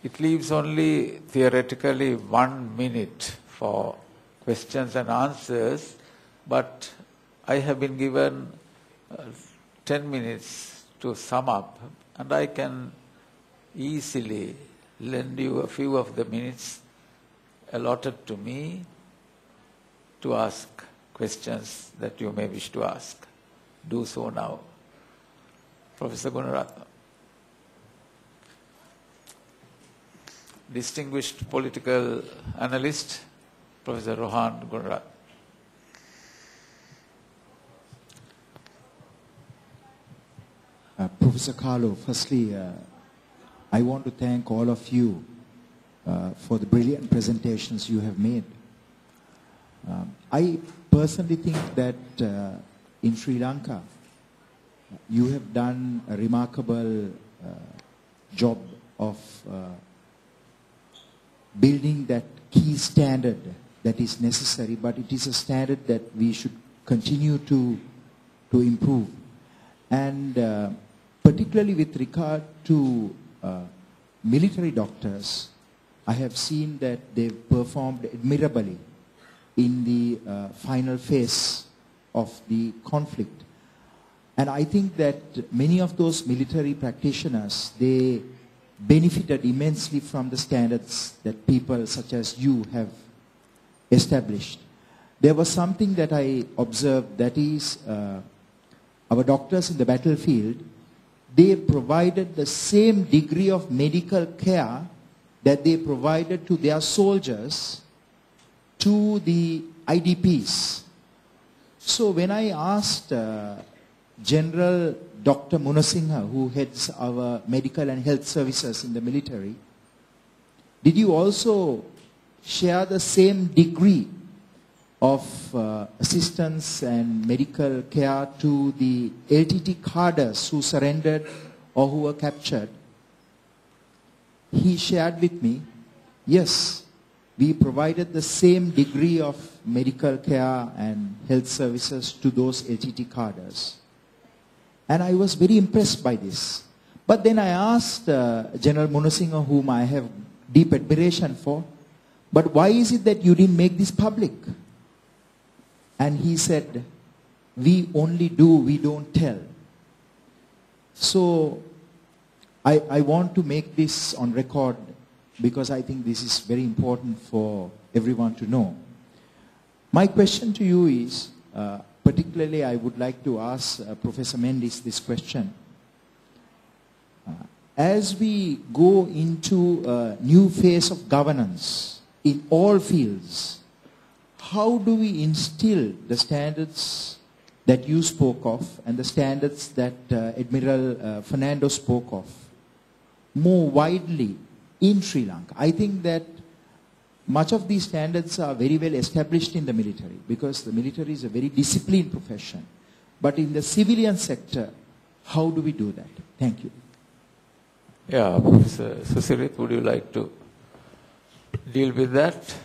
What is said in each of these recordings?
It leaves only theoretically 1 minute for questions and answers, but I have been given 10 minutes to sum up, and I can easily lend you a few of the minutes allotted to me to ask questions that you may wish to ask. Do so now. Professor Gunaratna. Distinguished political analyst, Professor Rohan Gunaratna. Professor Carlo, firstly, I want to thank all of you for the brilliant presentations you have made. I personally think that in Sri Lanka, you have done a remarkable job of building that key standard that is necessary, but it is a standard that we should continue to improve. And particularly with regard to military doctors, I have seen that they've performed admirably in the final phase of the conflict. And I think that many of those military practitioners, they benefited immensely from the standards that people such as you have established. There was something that I observed, that is our doctors in the battlefield, they provided the same degree of medical care that they provided to their soldiers to the IDPs. So when I asked General Dr. Munasinghe, who heads our medical and health services in the military, did you also share the same degree of assistance and medical care to the LTT cadres who surrendered or who were captured? He shared with me, yes, we provided the same degree of medical care and health services to those LTT cadres. And I was very impressed by this. But then I asked General Munasinghe, whom I have deep admiration for, but why is it that you didn't make this public? And he said, we only do, we don't tell. So I want to make this on record because I think this is very important for everyone to know. My question to you is, particularly I would like to ask Professor Mendes this question. As we go into a new phase of governance in all fields, how do we instill the standards that you spoke of and the standards that Admiral Fernando spoke of more widely in Sri Lanka? I think that much of these standards are very well established in the military because the military is a very disciplined profession. But in the civilian sector, how do we do that? Thank you. Yeah, Professor Susirit, would you like to deal with that?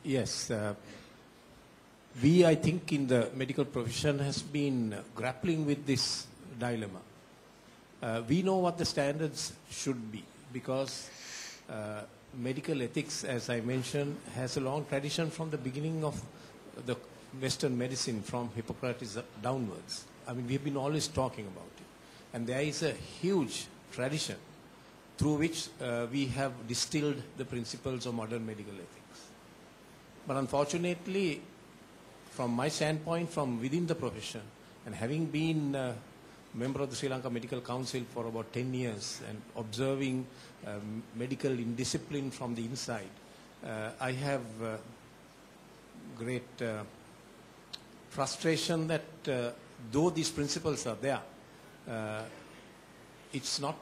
Yes. We, I think, in the medical profession has been grappling with this dilemma. We know what the standards should be because medical ethics, as I mentioned, has a long tradition from the beginning of the Western medicine, from Hippocrates downwards. I mean, we've been always talking about it. And there is a huge tradition through which we have distilled the principles of modern medical ethics. But unfortunately, from my standpoint, from within the profession, and having been a member of the Sri Lanka Medical Council for about 10 years and observing medical indiscipline from the inside, I have great frustration that though these principles are there, it's not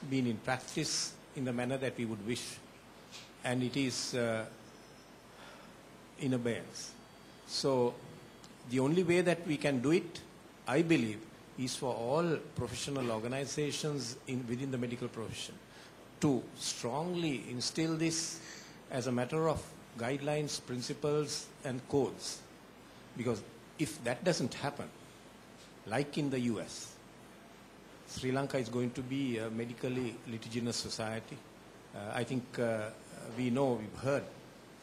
been in practice in the manner that we would wish, and it is in abeyance. So the only way that we can do it, I believe, is for all professional organizations within the medical profession to strongly instill this as a matter of guidelines, principles, and codes. Because if that doesn't happen, like in the US, Sri Lanka is going to be a medically litigious society. I think we know, we've heard,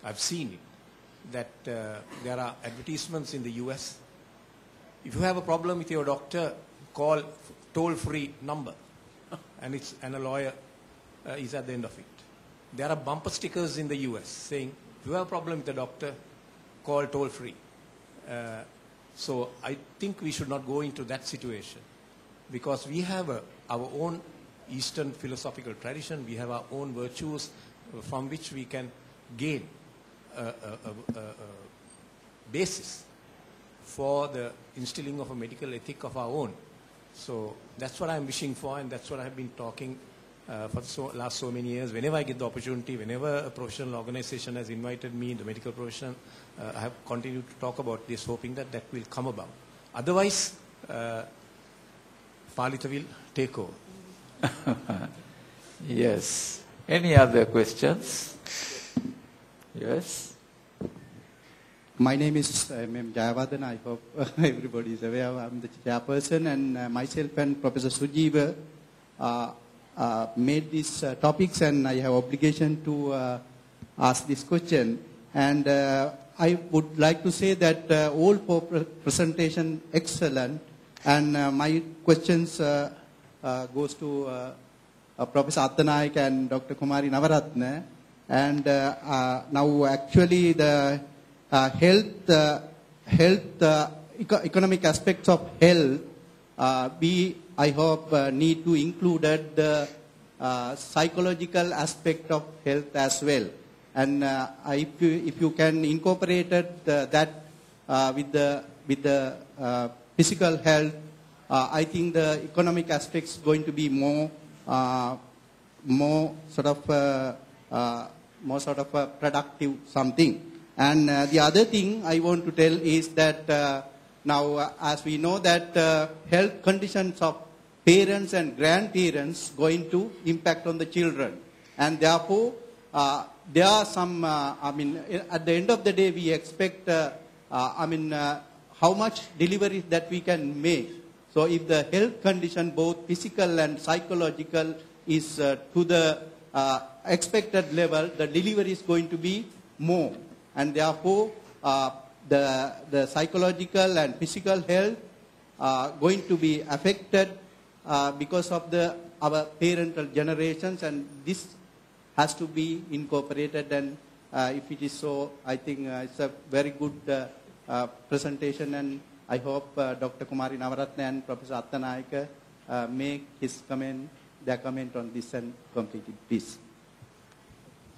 I've seen it, that there are advertisements in the US. If you have a problem with your doctor, call toll-free number, and a lawyer is at the end of it. There are bumper stickers in the US saying, if you have a problem with the doctor, call toll-free. So I think we should not go into that situation, because we have our own Eastern philosophical tradition, we have our own virtues from which we can gain a basis for the instilling of a medical ethic of our own. So that's what I'm wishing for, and that's what I've been talking for the last so many years. Whenever I get the opportunity, whenever a professional organization has invited me in the medical profession, I have continued to talk about this, hoping that that will come about. Otherwise, Palita will take over. Yes. Any other questions? Yes. My name is M.M. Jayawardena. I hope everybody is aware. I'm the chairperson, and myself and Professor Sujeeva made these topics, and I have obligation to ask this question. And I would like to say that all presentation excellent, and my questions goes to Professor Attanaik and Dr. Kumari Navaratne. And now actually the economic aspects of health, I hope need to include the psychological aspect of health as well. And if you can incorporate that with the physical health, I think the economic aspects going to be more sort of a productive something. And the other thing I want to tell is that now, as we know that health conditions of parents and grandparents going to impact on the children, and therefore there are some. At the end of the day, we expect. How much deliveries that we can make. So, if the health condition, both physical and psychological, is to the expected level, the delivery is going to be more, and therefore the psychological and physical health are going to be affected because of our parental generations, and this has to be incorporated. And if it is so, I think it's a very good presentation, and I hope Dr. Kumari Navaratne and Professor Attanaik make their comment on this and complete it, please.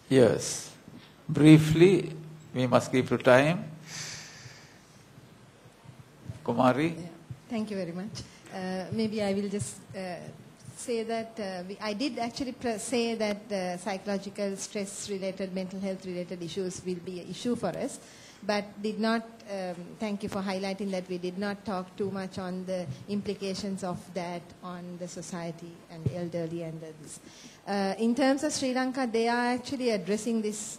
Yes. Briefly, we must keep to time. Kumari? Yeah. Thank you very much. Maybe I will just say that I did actually say that psychological stress-related, mental health-related issues will be an issue for us, but did not, thank you for highlighting that we did not talk too much on the implications of that on the society and elderly and this. In terms of Sri Lanka, they are actually addressing this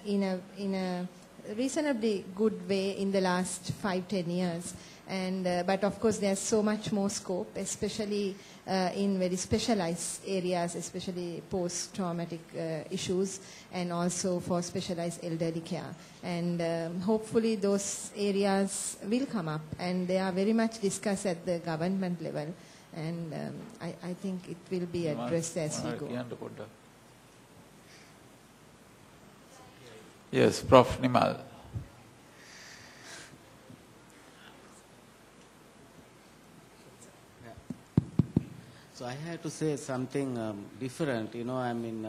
in a reasonably good way in the last 5-10 years. And, but of course there's so much more scope, especially in very specialized areas, especially post-traumatic issues, and also for specialized elderly care. And hopefully those areas will come up, and they are very much discussed at the government level. And I think it will be addressed as we go. Yes, Prof. Nimal. So I have to say something different. You know, I mean,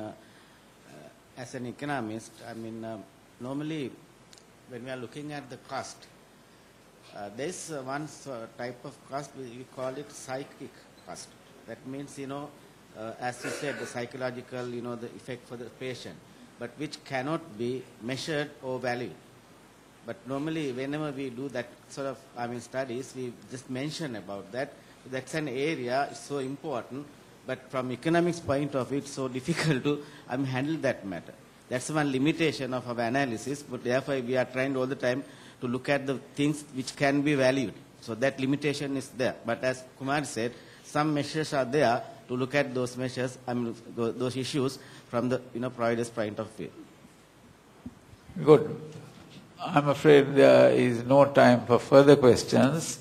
as an economist, I mean, normally when we are looking at the cost, there is one type of cost, we call it psychic cost. That means, you know, as you said, the psychological, you know, the effect for the patient, but which cannot be measured or valued. But normally, whenever we do that sort of, I mean, studies, we just mention about that. That's an area, it's so important, but from economics point of view, it's so difficult to handle that matter. That's one limitation of our analysis, but therefore we are trying all the time to look at the things which can be valued. So that limitation is there. But as Kumar said, some measures are there to look at those measures, those issues from the provider's point of view. Good. I'm afraid there is no time for further questions.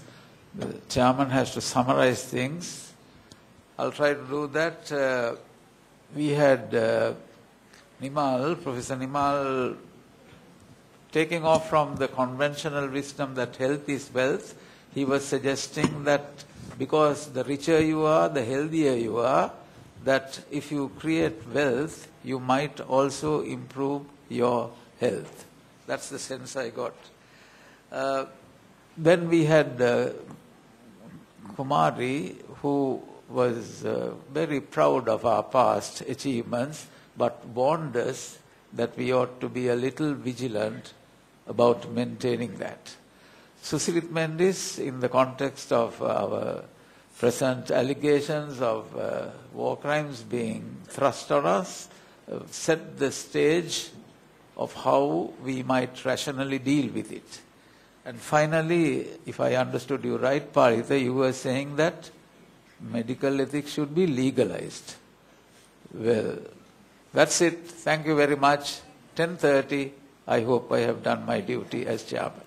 The chairman has to summarize things. I'll try to do that. We had Professor Nimal, taking off from the conventional wisdom that health is wealth. He was suggesting that because the richer you are, the healthier you are, that if you create wealth, you might also improve your health. That's the sense I got. Then we had Kumari, who was very proud of our past achievements, but warned us that we ought to be a little vigilant about maintaining that. Susirit Mendis, in the context of our present allegations of war crimes being thrust on us, set the stage of how we might rationally deal with it. And finally, if I understood you right, Paritha, you were saying that medical ethics should be legalized. Well, that's it. Thank you very much. 10:30. I hope I have done my duty as chairman.